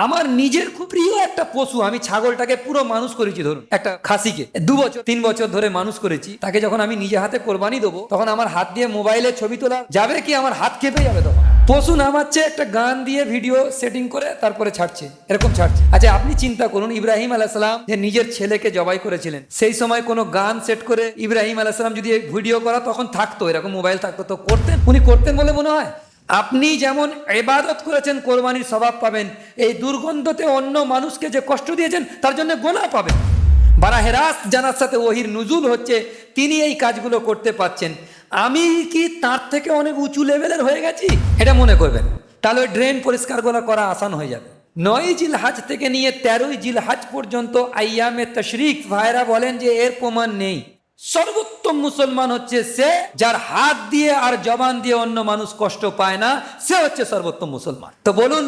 আমার নিজের খুব প্রিয় একটা পশু, আমি ছাগলটাকে পুরো মানুষ করেছি, ধরুন একটা খাসিকে 2 বছর 3 বছর ধরে মানুষ করেছি, তাকে যখন আমি নিজে হাতে কোরবানি দেবো তখন আমার হাত দিয়ে মোবাইলে ছবি তোলা যাবে কি আমার হাত কেঁপে যাবে। তখন পশু নামাচ্ছে, একটা গান দিয়ে ভিডিও সেটিং করে তারপরে ছাড়ছে, এরকম ছাড়ছে। আচ্ছা আপনি চিন্তা করুন, ইব্রাহিম আলাইহিস সালাম যে নিজের ছেলেকে জবাই করেছিলেন, সেই সময় কোনো গান সেট করে ইব্রাহিম আলাইহিস সালাম যদি ভিডিও করা তখন থাকতো, এরকম মোবাইল থাকতো তো করতেন? উনি করতেন বলে মনে হয়? আপনি যেমন ইবাদত করেছেন কোরবানির স্বভাব পাবেন, এই দুর্গন্ধতে অন্য মানুষকে যে কষ্ট দিয়েছেন তার জন্য গোনা পাবেন। বারাহে রাস্ত জানার সাথে ওহির নুজুল হচ্ছে, তিনি এই কাজগুলো করতে পাচ্ছেন। আমি কি তার থেকে অনেক উঁচু লেভেলের হয়ে গেছি এটা মনে করবেন? তাহলে ওই ড্রেন পরিষ্কার করা আসান হয়ে যাবে। 9 জিলহাজ থেকে নিয়ে 13 জিলহাজ পর্যন্ত আইয়ামে তশরিক, ভাইরা বলেন যে এর প্রমাণ নেই। সর্বোত্তম মুসলমান হচ্ছে সে যার হাত দিয়ে আর জবান দিয়ে অন্য মানুষ কষ্ট পায় না, সে হচ্ছে সর্বোত্তম মুসলমান। তো বলুন,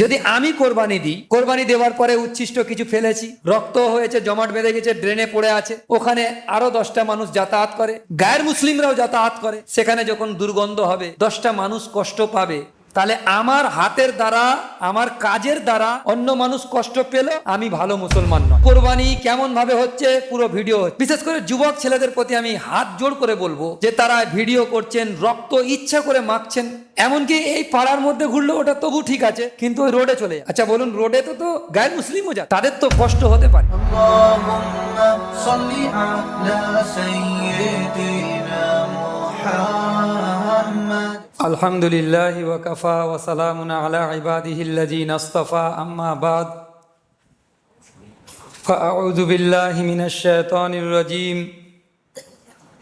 যদি আমি কোরবানি দিই, কোরবানি দেওয়ার পরে উচ্ছিষ্ট কিছু ফেলেছি, রক্ত হয়েছে, জমাট বেঁধে গেছে, ড্রেনে পড়ে আছে, ওখানে আরো 10টা মানুষ যাতায়াত করে, গায়ের মুসলিমরাও যাতায়াত করে, সেখানে যখন দুর্গন্ধ হবে 10টা মানুষ কষ্ট পাবে, তাহলে আমার হাতের দ্বারা আমার কাজের দ্বারা অন্য মানুষ কষ্ট পেল, আমি ভালো মুসলমান নয়। কোরবানি কেমন ভাবে হচ্ছে পুরো ভিডিও, বিশেষ করে যুবক ছেলেদের প্রতি আমি হাত জোড় করে বলবো যে তারা ভিডিও করছেন, রক্ত ইচ্ছা করে মাখছেন, এমনকি এই পাড়ার মধ্যে ঘুরলো ওটা তবু ঠিক আছে, কিন্তু ওই রোডে চলে যায়। আচ্ছা বলুন, রোডে তো গায়ের মুসলিমও যায়, তাদের তো কষ্ট হতে পারে। اللهم صل على سيدنا محمد। আলহামদুলিল্লাহি ওয়া কাফা ওয়া সালামুন আলা ইবাদিহিল্লাযীনা ইসতাফা, আম্মা বাদ। ফাআউযু বিল্লাহি মিনাশ শাইতানির রাজীম।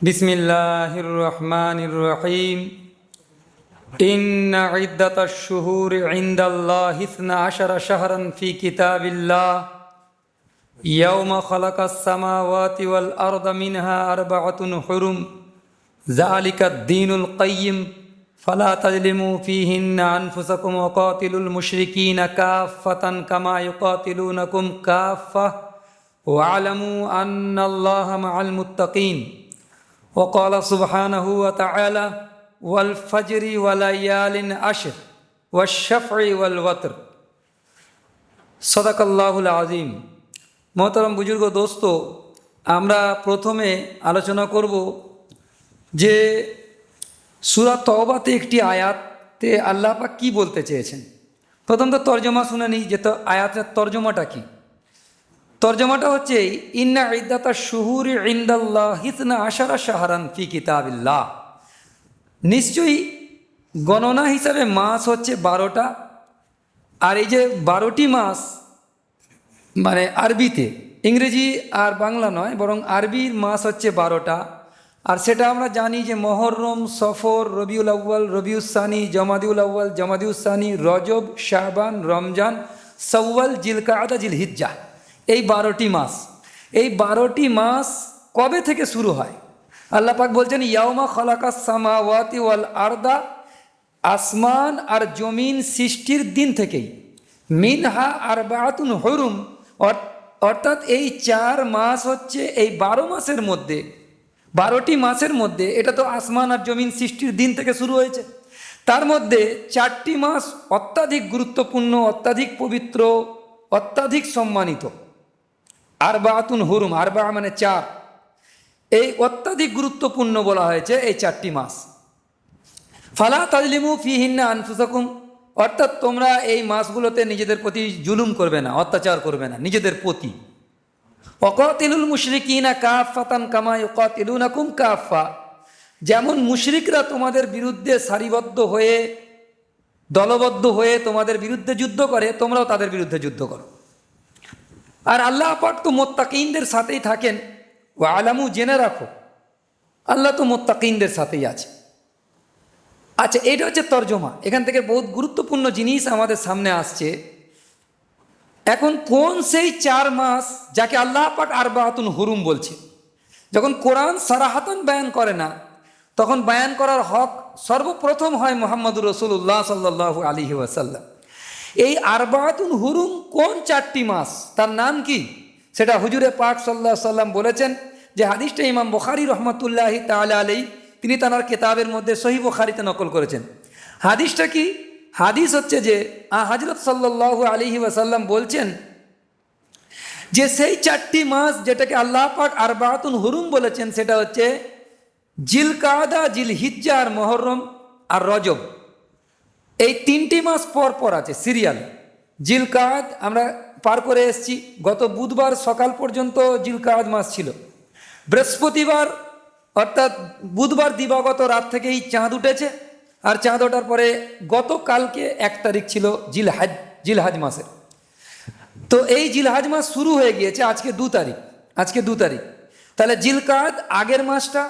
বিসমিল্লাহির রহমানির রহিম। ইন্না ইদ্দাতাশ শুহুরি ইনদাল্লাহি 12 শাহরান ফি কিতাবিল্লাহ ইয়াওমা খালাকাস সামাওয়াতি ওয়াল আরদা মিনহা আরবাআতুন হুরুম যালিকাদ দীনুল কাইয়্যিম ফালা তাজলিমু ফীহিন্না আনফুসাকুম ওয়া কাতিলুল মুশরিকিনা কাফফাতান কামা ইউকাতিলুনাকুম কাফফাহ ওয়া আলামু আন্নাল্লাহা মাআল মুত্তাকিন। ওয়া ক্বালা সুবহানাহু ওয়া তাআলা ওয়াল ফাজরি ওয়া লায়ালিন আশর ওয়াশ শাফঈ ওয়াল ওয়াতর। সাদাকাল্লাহুল আযীম। মোহতারাম বুজুর্গ দোস্ত, আমরা প্রথমে আলোচনা করব যে সূরা তওবাতে একটি আয়াতে আল্লাহ পাক কী বলতে চেয়েছেন। প্রথম তো তর্জমা শুনে নিই যে আয়াতের তর্জমাটা কি। তর্জমাটা হচ্ছে, ইন্না ইদ্দাতাশ শুহুরি ইনদাল্লাহি 12 শাহরান ফি কিতাবিল্লাহ। নিশ্চয়ই গণনা হিসাবে মাস হচ্ছে 12টা, আর এই যে 12টি মাস মানে আরবিতে, ইংরেজি আর বাংলা নয়, বরং আরবির মাস হচ্ছে 12টা। আর সেটা আমরা জানি যে মহররম, সফর, রবিউল আউয়াল, রবিউস সানি, জমাদিউল আউয়াল, জমাদিউস সানি, রজব, শাবান, রমজান, শাওয়াল, জিলকাআদা, জিলহিজ্জা, এই 12টি মাস। এই 12টি মাস কবে থেকে শুরু হয়? আল্লাহ পাক বলছেন, ইয়াওমা খালাকাস সামাওয়াতি ওয়াল আরদা, আসমান আর জমিন সৃষ্টির দিন থেকেই, মিনহা আরবাআতুন হুরুম, অর্থাৎ এই 4 মাস হচ্ছে এই 12 মাসের মধ্যে, 12টি মাসের মধ্যে, এটা তো আসমান আর জমিন সৃষ্টির দিন থেকে শুরু হয়েছে। তার মধ্যে 4টি মাস অত্যাধিক গুরুত্বপূর্ণ, অত্যাধিক পবিত্র, অত্যাধিক সম্মানিত। আরবাআতুন হুরুম, আরবা মানে 4, এই অত্যাধিক গুরুত্বপূর্ণ বলা হয়েছে এই 4টি মাস। ফালা তাজলিমু ফীহিন্না আনফুসাকুম, অর্থাৎ তোমরা এই মাসগুলোতে নিজেদের প্রতি জুলুম করবে না, অত্যাচার করবে না নিজেদের প্রতি। ওয়াকাতিলুল মুশরিকিনা কাফফাতান কামা ইউকাতিলুনাকুম কাফফা, যেমন মুশরিকরা তোমাদের বিরুদ্ধে সারিবদ্ধ হয়ে, দলবদ্ধ হয়ে তোমাদের বিরুদ্ধে যুদ্ধ করে, তোমরাও তাদের বিরুদ্ধে যুদ্ধ করো। আর আল্লাহ পাক তো মুত্তাকিনদের সাথেই থাকেন। ওয়া আলামু, জেনে রাখো, আল্লাহ তো মুত্তাকিনদের সাথেই আছে। আচ্ছা, এটা হচ্ছে তর্জমা। এখান থেকে বহুত গুরুত্বপূর্ণ জিনিস আমাদের সামনে আসছে। এখন কোন সেই 4 মাস যাকে আল্লাহ পাক আরবাআতুন হুরুম বলছে? যখন কোরআন সারাহাতান বয়ান করে না, তখন বয়ান করার হক সর্বপ্রথম হয় মুহাম্মদুর রাসূলুল্লাহ সাল্লাল্লাহু আলাইহি ওয়াসাল্লাম। এই আরবাআতুন হুরুম কোন 4টি মাস, তার নাম কি, সেটা হুজুরে পাক সাল্লাল্লাহু আলাইহি ওয়াসাল্লাম বলেছেন। যে হাদিসটা ইমাম বুখারী রহমাতুল্লাহি তাআলা আলাইহি তিনি তার কিতাবের মধ্যে সহিহ বুখারীতে নকল করেছেন। হাদিসটা কি? হাদিস হচ্ছে যে হযরত সাল্লাল্লাহু আলাইহি ওয়াসাল্লাম বলছেন যে সেই 4টি মাস যেটাকে আল্লাহ পাক আরবাতুন হুরুম বলেছেন, সেটা হচ্ছে জিলকাদা, জিলহিজ্জা আর মুহররম আর রজব। এই 3টি মাস পর পর আছে সিরিয়াল। জিলকাদ আমরা পার করে এসেছি, গত বুধবার সকাল পর্যন্ত জিলকাদ মাস ছিল। বৃহস্পতিবার অর্থাৎ বুধবার দিবাগত রাত থেকেই চাঁদ উঠেছে, আর চাঁদ ওঠার পরে গতকালকে 1 তারিখ ছিল জিলহাজ মাসের। তো এই জিলহাজ মাস শুরু হয়ে গিয়েছে আজকে 2 তারিখ, তাহলে জিলকাদ আগের মাসটা,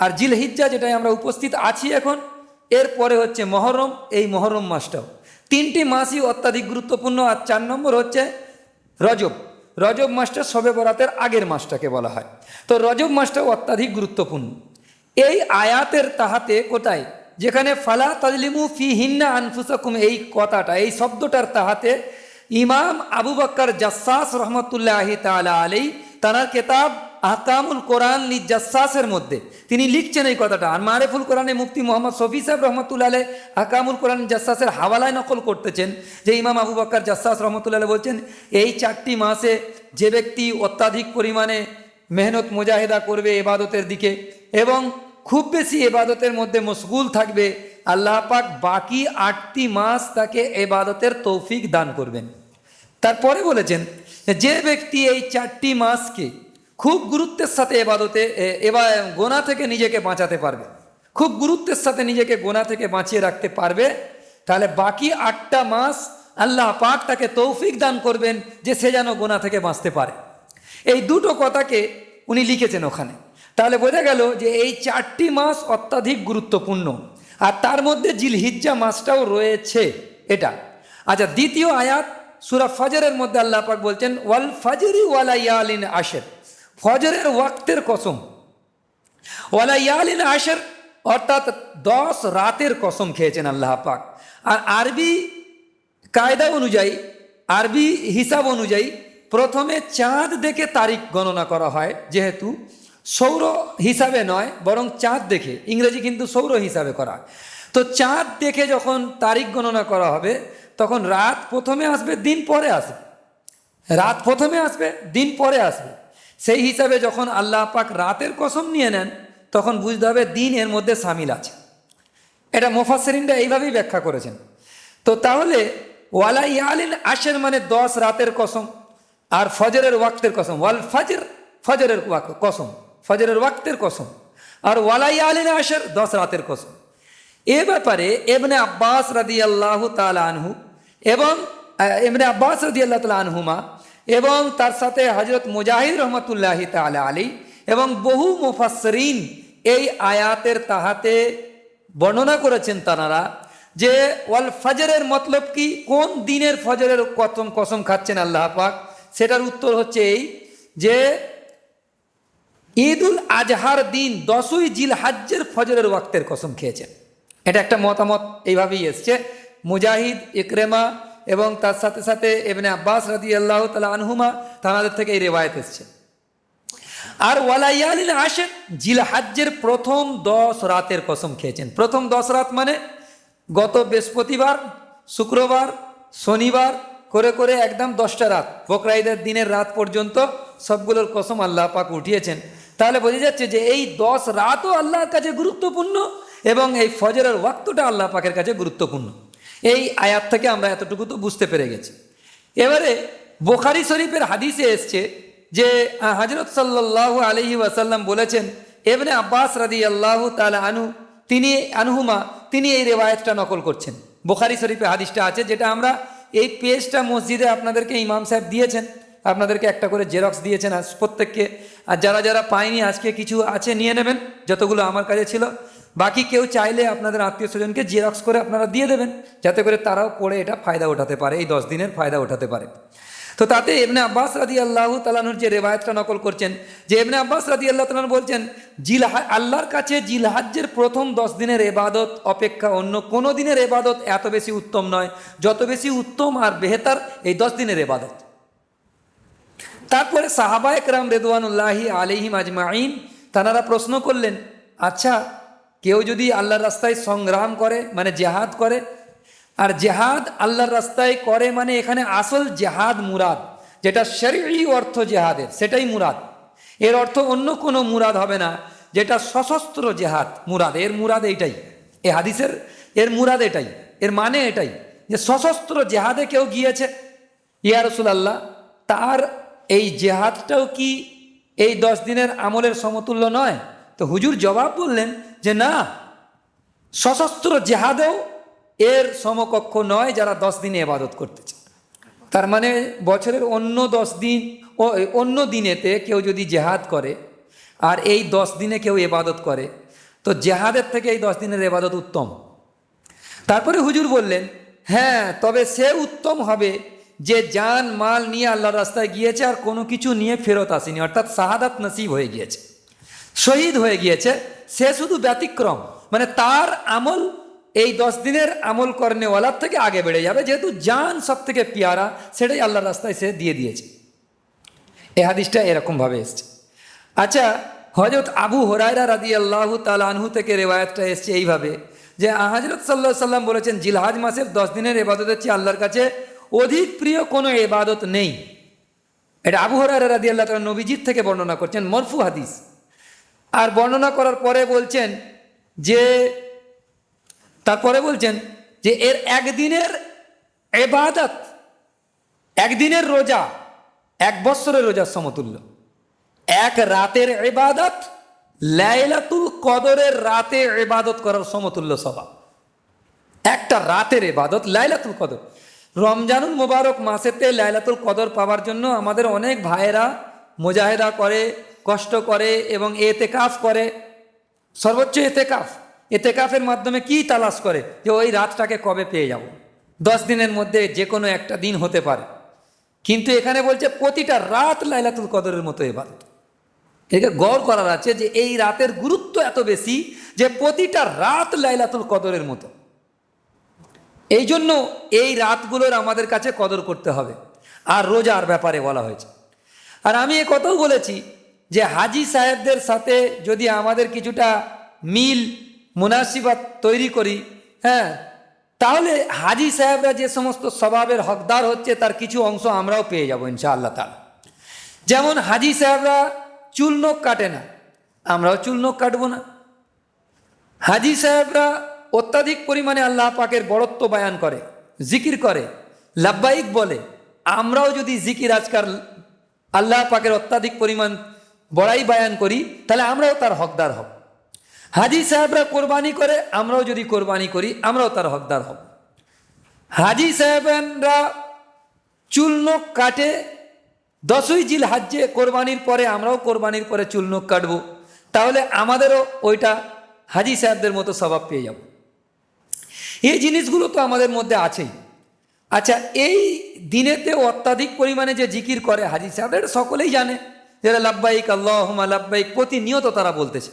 আর জিলহিজ্জা যেটাই আমরা উপস্থিত আছি এখন, এরপরে হচ্ছে মহরম, এই মহরম মাসটাও। 3টি মাসই অত্যাধিক গুরুত্বপূর্ণ। আর 4 নম্বর হচ্ছে রজব। রজব মাসটা শবে বরাতের আগের মাসটাকে বলা হয়। তো রজব মাসটাও অত্যাধিক গুরুত্বপূর্ণ। এই আয়াতের তাহাতে কোথায়, যেখানে ফালা তাজলিমু ফি হিন্না আনফুসাকুম, এই কথাটা, এই শব্দটার তাহাতে ইমাম আবু বকর জাসসাস রহমতুল্লাহি তাআলা আলাইহি তানার কেতাব আহকামুল কোরআন লি জাসসাসের মধ্যে তিনি লিখছেন এই কথাটা। আর মারিফুল কোরআনে মুফতি মোহাম্মদ শফি সাহেব রহমতুল্লাহ আলাইহি আহকামুল কোরআন জাসসাসের হাওয়ালায় নকল করতেছেন যে ইমাম আবু বকর জাসসাস রহমতুল্লাহ আলাইহি বলছেন, এই 4টি মাসে যে ব্যক্তি অত্যাধিক পরিমাণে মেহনত মুজাহিদা করবে ইবাদতের দিকে এবং খুব বেশি ইবাদতের মধ্যে মশগুল থাকবে, আল্লাহ পাক বাকি 8টি মাস তাকে ইবাদতের তৌফিক দান করবেন। তারপরে বলেছেন যে ব্যক্তি এই 4টি মাসকে খুব গুরুত্বের সাথে গোনা থেকে নিজেকে বাঁচাতে পারবে, খুব গুরুত্বের সাথে নিজেকে গোনা থেকে বাঁচিয়ে রাখতে পারবে, তাহলে বাকি 8টা মাস আল্লাহ পাক তাকে তৌফিক দান করবেন যে সে যেন গোনা থেকে বাঁচতে পারে। এই দুটো কথাকে উনি লিখেছেন ওখানে। তাহলে বোঝা গেল যে এই 4টি মাস অত্যাধিক গুরুত্বপূর্ণ, আর তার মধ্যে জিলহিজ্জা মাসটাও রয়েছে এটা। আচ্ছা, দ্বিতীয় আয়াত সূরা ফজরের মধ্যে আল্লাহ পাক বলছেন ওয়াল ফাজরি ওয়া লায়ালিন আশর, ফজরের ওয়াক্তের কসম। ওয়া লায়ালিন আশর অর্থাৎ 10 রাতের কসম খেয়েছেন আল্লাহ পাক। আর আরবি কায়দা অনুযায়ী, আরবি হিসাব অনুযায়ী প্রথমে চাঁদ দেখে তারিখ গণনা করা হয়, যেহেতু সৌর হিসাবে নয় বরং চাঁদ দেখে, ইংরেজি কিন্তু সৌর হিসাবে করা। তো চাঁদ দেখে যখন তারিখ গণনা করা হবে তখন রাত প্রথমে আসবে, দিন পরে আসবে, রাত প্রথমে আসবে, দিন পরে আসবে। সেই হিসাবে যখন আল্লাহ পাক রাতের কসম নিয়ে নেন তখন বুঝতে হবে দিন এর মধ্যে সামিল আছে। এটা মুফাসসিরিনরা এইভাবেই ব্যাখ্যা করেছেন। তো তাহলে ওয়ালা ইয়ালিন আশর মানে 10 রাতের কসম, আর ফজরের ওয়াক্তের কসম, ওয়াল ফজর, ফজরের কসম, ফজরের ওয়াক্তের কসম, আর ওয়ালা ইয়ালিন আশর 10 রাতের কসম। এ ব্যাপারে ইবনে আব্বাস রাদিয়াল্লাহু তাআলা আনহু এবং ইবনে আব্বাস রাদিয়াল্লাহু তাআলা আনহুমা এবং তার সাথে হযরত মুজাহিদ রহমাতুল্লাহি তাআলা আলাইহি এবং বহু মুফাসসিরিন এই আয়াতের তাহাতে বর্ণনা করেছেন তারা যে ওয়াল ফজরের মতলব কি, কোন দিনের ফজরের কসম খাচ্ছেন আল্লাহ পাক, সেটার উত্তর হচ্ছে এই যে ঈদুল আজহার দিন 10ই জিলহজ্জের ফজরের ওয়াক্তের কসম খেয়েছেন। এটা একটা মতামত এইভাবেই এসছে। মুজাহিদ, ইকরিমা এবং তার সাথে সাথে ইবনে আব্বাস রাদিয়াল্লাহু তাআলা আনহুমা তাদের থেকে এই রিওয়ায়াত এসছে। আর ওয়ালায়ালিন আশর জিলহজ্জের প্রথম 10 রাতের কসম খেয়েছেন। প্রথম 10 রাত মানে গত বৃহস্পতিবার, শুক্রবার, শনিবার করে করে একদম 10টা রাত, বকরা ঈদের দিনের রাত পর্যন্ত সবগুলোর কসম আল্লাহ পাক উঠিয়েছেন। তাহলে বোঝা যাচ্ছে যে এই 10 রাতও আল্লাহর কাছে গুরুত্বপূর্ণ এবং এই ফজরের ওয়াক্তটা আল্লাহ পাকের কাছে গুরুত্বপূর্ণ। এই আয়াত থেকে আমরা এতটুকু তো বুঝতে পেরে গেছি। এবারে বুখারী শরীফের হাদিসে এসছে যে হযরত সাল্লাল্লাহু আলাইহি ওয়াসাল্লাম বলেছেন, ইবনে আব্বাস রাদিয়াল্লাহু তাআলা আনহুমা তিনি এই রিওয়ায়াতটা নকল করছেন। বুখারী শরীফে হাদিসটা আছে, যেটা আমরা এই পেজটা মসজিদে আপনাদেরকে ইমাম সাহেব দিয়েছেন, আপনাদেরকে একটা করে জেরক্স দিয়েছেন আজ প্রত্যেককে। আর যারা যারা পায়নি আজকে কিছু আছে নিয়ে নেবেন, যতগুলো আমার কাছে ছিল। বাকি কেউ চাইলে আপনাদের আত্মীয় স্বজনকে জেরক্স করে আপনারা দিয়ে দেবেন, যাতে করে তারাও পড়ে এটা ফায়দা উঠাতে পারে, এই 10 দিনের ফায়দা উঠাতে পারে। তো তাতে ইবনে আব্বাস রাদিয়াল্লাহু তাআলা আনহুর যে রিওয়ায়াতটা নকল করছেন, যে ইবনে আব্বাস রাদিয়াল্লাহু তাআলা বলছেন আল্লাহর কাছে জিলহজ্জের প্রথম 10 দিনের ইবাদত অপেক্ষা অন্য কোনো দিনের ইবাদত এত বেশি উত্তম নয়, যত বেশি উত্তম আর বেহতার এই 10 দিনের ইবাদত। তারপরে সাহাবায়ে কেরাম রিদওয়ানুল্লাহি আলাইহিম আজমাইন তারা প্রশ্ন করলেন, আচ্ছা কেউ যদি আল্লাহর রাস্তায় সংগ্রাম করে মানে জিহাদ করে, আর জেহাদ আল্লাহর রাস্তায় করে মানে এখানে আসল জেহাদ মুরাদ, যেটা শরঈ অর্থ জেহাদের, সেটাই মুরাদ। এর অর্থ অন্য কোনো মুরাদ হবে না, যেটা সশস্ত্র জেহাদ মুরাদ। এর মুরাদ এইটাই, এ হাদিসের এর মুরাদ এটাই, এর মানে এটাই যে সশস্ত্র জেহাদে কেউ গিয়েছে, ইয়া রাসূলুল্লাহ, তার এই জেহাদটাও কি এই 10 দিনের আমলের সমতুল্য নয়? তো হুজুর জবাব বললেন যে না, সশস্ত্র জেহাদেও এর সমকক্ষ নয় যারা 10 দিনে ইবাদত করতেছে। তার মানে বছরের অন্য 10 দিন ও অন্য দিনেতে কেউ যদি জেহাদ করে আর এই 10 দিনে কেউ ইবাদত করে, তো জেহাদের থেকে এই 10 দিনের ইবাদত উত্তম। তারপরে হুজুর বললেন, হ্যাঁ, তবে সে উত্তম হবে যে জান মাল নিয়ে আল্লাহর রাস্তায় গিয়েছে আর কোনো কিছু নিয়ে ফেরত আসেনি, অর্থাৎ শাহাদাত নসিব হয়ে গিয়েছে, শহীদ হয়ে গিয়েছে। সে শুধু ব্যতিক্রম, মানে তার আমল এই 10 দিনের আমল করনেওয়ালার থেকে আগে বেড়ে যাবে, যেহেতু জান সব থেকে পিয়ারা, সেটাই আল্লাহর রাস্তায় সে দিয়ে দিয়েছে। এই হাদিসটা এরকমভাবে এসছে। আচ্ছা, হযরত আবু হুরায়রা রাদিয়াল্লাহু তাআলা আনহু থেকে রেওয়ায়াতটা এসছে এইভাবে যে হযরত সাল্লাল্লাহু আলাইহি সাল্লাম বলেছেন, জিলহজ মাসের 10 দিনের ইবাদতের চেয়ে আল্লাহর কাছে অধিক প্রিয় কোনো ইবাদত নেই। এটা আবু হুরায়রা রাদিয়াল্লাহু তাআলা নবীজির থেকে বর্ণনা করছেন, মরফু হাদিস। আর বর্ণনা করার পরে বলছেন যে, তারপরে বলছেন যে এর একদিনের ইবাদত, একদিনের রোজা 1 বছরের রোজার সমতুল্য। এক রাতের ইবাদত লাইলাতুল কদরের রাতে ইবাদত করার সমতুল্য সওয়াব। একটা রাতের ইবাদত লাইলাতুল কদর, রমজানুল মুবারক মাসেতে লাইলাতুল কদর পাওয়ার জন্য আমাদের অনেক ভাইয়েরা মুজাহিদা করে, কষ্ট করে এবং এতেকাফ করে। সর্বোচ্চ এতেকাফের মাধ্যমে কি তালাশ করে যে ওই রাতটাকে কবে পেয়ে যাব। 10 দিনের মধ্যে যে কোনো একটা দিন হতে পারে, কিন্তু এখানে বলছে প্রতিটা রাত লাইলাতুল কদরের মতো ইবাদত। একে গৌর করার আছে যে এই রাতের গুরুত্ব এত বেশি যে প্রতিটা রাত লাইলাতুল কদরের মতো। এই জন্য এই রাতগুলোর আমাদের কাছে কদর করতে হবে। আর রোজার ব্যাপারে বলা হয়েছে। আর আমি এ কথাও বলেছি যে হাজি সাহেবদের সাথে যদি আমাদের কিছুটা মিল মুনাসিবাত তৈরি করি, হ্যাঁ, তাহলে হাজি সাহেবরা যে সমস্ত স্বভাবের হকদার হচ্ছে তার কিছু অংশ আমরাও পেয়ে যাবো ইনশাআল্লাহ তাআলা। যেমন হাজি সাহেবরা চুল নখ কাটে না, আমরাও চুল নখ কাটবো না। হাজি সাহেবরা অত্যাধিক পরিমাণে আল্লাহ পাকের বড়ত্ব বয়ান করে, জিকির করে, লাব্বাইক বলে। আমরাও যদি জিকির আজকার আল্লাহ পাকের অত্যাধিক পরিমাণ বড়াই বয়ান করি, তাহলে আমরাও তার হকদার হব। হাজি সাহেবরা কোরবানি করে, আমরাও যদি কোরবানি করি, আমরাও তার হকদার হব। হাজি সাহেবরা চুল নখ কাটে 10ই জিলহজ্জে কোরবানির পরে, আমরাও কোরবানির পরে চুল নখ কাটবো, তাহলে আমাদেরও ওইটা হাজি সাহেবদের মতো স্বভাব পেয়ে যাব। এই জিনিসগুলো তো আমাদের মধ্যে আছেই। আচ্ছা, এই দিনেতে অত্যাধিক পরিমাণে যে জিকির করে হাজি সাহেবরা সকলেই জানে, যারা লাব্বাইক আল্লাহুম্মা লাব্বাইক প্রতিনিয়ত তারা বলতেছে,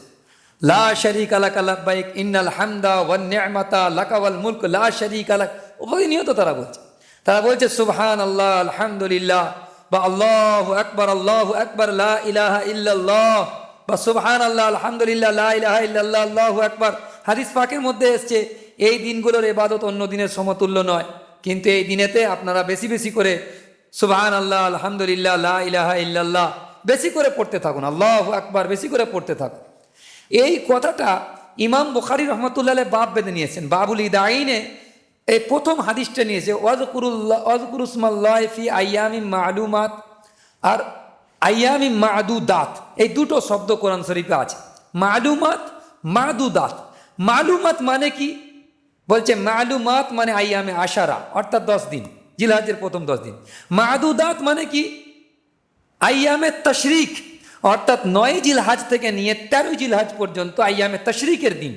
লা শারীকা লাকা লাব্বাইক ইন্নাল হামদা ওয়ান নি'মাতা লাকা ওয়াল মুলক লা শারীকা লাক, প্রতিনিয়ত তারা বলছে। তারা বলছে সুবহানাল্লাহ, আলহামদুলিল্লাহ, বা আল্লাহু আকবার লা ইলাহা ইল্লাল্লাহ, বা সুবহানাল্লাহ, আলহামদুলিল্লাহ, লা ইলাহা ইল্লাল্লাহ, আল্লাহু আকবার। হাদিস পাকের মধ্যে এসছে এই দিনগুলোর ইবাদত অন্য দিনের সমতুল্য নয়, কিন্তু এই দিনেতে আপনারা বেশি বেশি করে সুবহানাল্লাহ, আলহামদুলিল্লাহ, লা ইলাহা ইল্লাল্লাহ বেশি করে পড়তে থাকুন, আল্লাহু আকবার বেশি করে পড়তে থাকুন। এই কথাটা ইমাম বুখারী রাহমাতুল্লাহ আলাইহি বাব বেঁধে নিয়েছেন, বাবুল ইদাইনে এই প্রথম হাদিসটা নিয়েছে, ওয়াজকুরুসমাল্লাহি ফি আইয়ামিন মা'লুমাত আর আইয়ামিন মা'দুদাত, এই দুটো শব্দ কোরআন শরীফে আছে। মা'লুমাত, মা'দুদাত। মা'লুমাত মানে কি? বলছে মা'লুমাত মানে আইয়ামে আশারা, অর্থাৎ 10 দিন, জিলহজের প্রথম 10 দিন। মা'দুদাত মানে কি? আইয়ামে তশরিক, অর্থাৎ 9 জিলহজ থেকে নিয়ে 13 জিলহজ পর্যন্ত আইয়ামে তশরিকের দিন।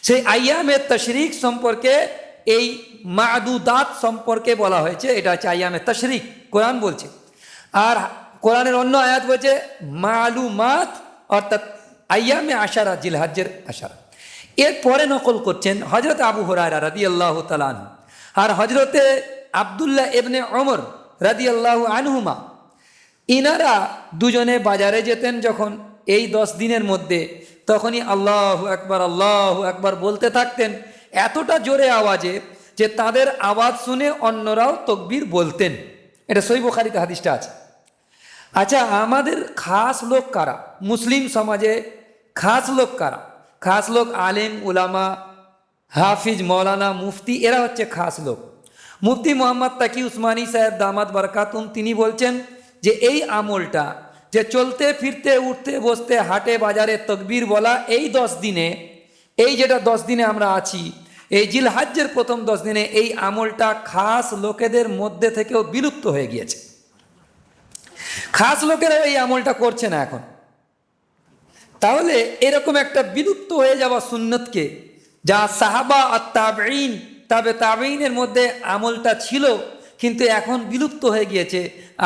সেই আইয়ামে তশরিক সম্পর্কে, এই মা'দুদাত সম্পর্কে বলা হয়েছে, এটা হচ্ছে আইয়ামে তশরিক, কোরআন বলছে। আর কোরআনের অন্য আয়াত বলছে মা'লুমাত, অর্থাৎ আইয়ামে আশারা, জিলহজের আশারা। এরপরে নকল করছেন হযরত আবু হুরায়রা রাদিয়াল্লাহু তাআলা আনহু আর হযরতে আব্দুল্লাহ ইবনে ওমর রাদিয়াল্লাহু আনহুমা। ইনারা দুজনে বাজারে যেতেন যখন এই 10 দিনের মধ্যে, তখনই আল্লাহু আকবার বলতে থাকতেন এতটা জোরে আওয়াজে যে তাদের আওয়াজ শুনে অন্যরাও তকবীর বলতেন। এটা সহিহ বুখারীতে হাদিসটা আছে। আচ্ছা, আমাদের খাস লোক কারা? মুসলিম সমাজে খাস লোক কারা? খাস লোক আলেম, উলামা, হাফিজ, মৌলানা, মুফতি, এরা হচ্ছে খাস লোক। মুফতি মোহাম্মদ তাকি উসমানী সাহেব দামাত বারকাতুম তিনি বলছেন যে এই আমলটা, যে চলতে ফিরতে উঠতে বসতে হাটে বাজারে তকবীর বলা, এই 10 দিনে, এই যেটা 10 দিনে আমরা আছি, এই জিলহাজ্জের প্রথম 10 দিনে এই আমলটা খাস লোকেদের মধ্যে থেকেও বিলুপ্ত হয়ে গিয়েছে। খাস লোকেরা এই আমলটা করছে না এখন। তাহলে এরকম একটা বিলুপ্ত হয়ে যাওয়া সুন্নতকে, যা সাহাবা আর তাবেঈন, তাবেঈনের মধ্যে আমলটা ছিল কিন্তু এখন বিলুপ্ত হয়ে গিয়েছে,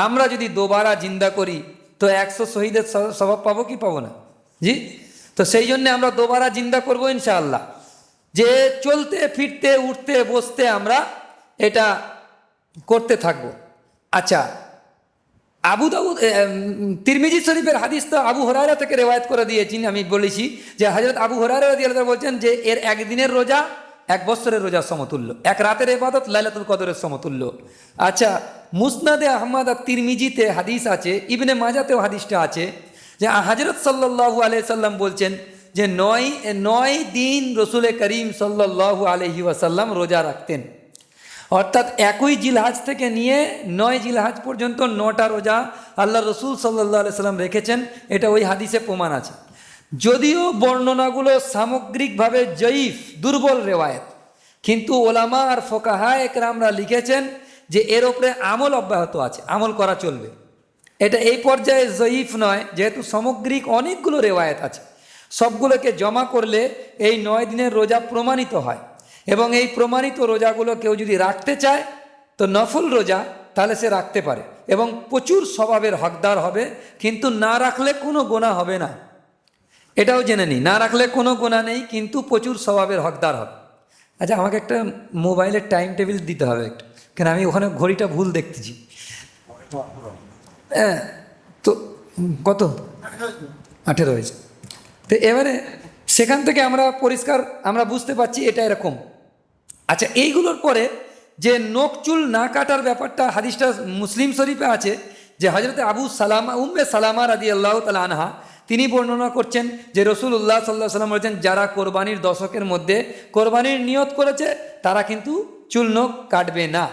আমরা যদি দোবারা জিন্দা করি তো 100 শহীদের স্বভাব পাবো কি পাবো না? জি। তো সেই জন্য আমরা দোবারা জিন্দা করবো ইনশাআল্লাহ, যে চলতে ফিরতে উঠতে বসতে আমরা এটা করতে থাকবো। আচ্ছা, আবু দাউদ তিরমিজি শরীফের হাদিস তো আবু হুরায়রা থেকে রেওয়ায়েত করে দিয়েছি, আমি বলেছি যে হযরত আবু হুরায়রা রাদিয়াল্লাহু আনহু বলছেন যে এর একদিনের রোজা 1 বছরের রোজার সমতুল্য, এক রাতের ইবাদত লাইলাতুল কদরের সমতুল্য। আচ্ছা, মুসনাদে আহমদ আর তিরমিজিতে হাদিস আছে, ইবনে মাজাতেও হাদিসটা আছে যে হযরত সাল্লাল্লাহু আলাইহি সাল্লাম বলছেন যে 9 দিন রসুল করিম সাল্লাল্লাহু আলাইহি ওয়াসাল্লাম রোজা রাখতেন। অর্থাৎ 1 জিলহাজ থেকে নিয়ে 9 জিলহাজ পর্যন্ত 9টা রোজা আল্লাহ রসুল সাল্লাল্লাহু আলাইহি সাল্লাম রেখেছেন। এটা ওই হাদিসে প্রমাণ আছে। যদিও বর্ণনাগুলো সামগ্রিকভাবে জয়ীফ, দুর্বল রেওয়ায়েত, কিন্তু ওলামা আর ফোকাহা একরামরা লিখেছেন যে এর ওপরে আমল অব্যাহত আছে, আমল করা চলবে। এটা এই পর্যায়ে জয়ীফ নয়, যেহেতু সামগ্রিক অনেকগুলো রেওয়ায়েত আছে, সবগুলোকে জমা করলে এই 9 দিনের রোজা প্রমাণিত হয়। এবং এই প্রমাণিত রোজাগুলো কেউ যদি রাখতে চায় তো নফল রোজা, তাহলে সে রাখতে পারে এবং প্রচুর স্বভাবের হকদার হবে, কিন্তু না রাখলে কোনো গোনা হবে না। এটাও জেনে নিই, না রাখলে কোনো গোনা নেই, কিন্তু প্রচুর স্বভাবের হকদার হবে। আচ্ছা, আমাকে একটা মোবাইলের টাইম টেবিল দিতে হবে একটা, কেন আমি ওখানে ঘড়িটা ভুল দেখতেছি। হ্যাঁ, তো কত 18 হয়েছে। তো এবারে সেখান থেকে আমরা পরিষ্কার আমরা বুঝতে পারছি এটা এরকম। আচ্ছা, এইগুলোর পরে যে নখ চুল না কাটার ব্যাপারটা, হাদিসটা মুসলিম শরীফে আছে যে হযরত আবু সালামা উম্মে সালামা রাদিয়াল্লাহু তাআলা আনহা তিনি বর্ণনা করছেন যে রাসূলুল্লাহ সাল্লাল্লাহু আলাইহি ওয়াসাল্লাম বলেছেন, যারা কোরবানির দশকের মধ্যে কোরবানির নিয়ত করেছে তারা কিন্তু চুল নখ কাটবে না।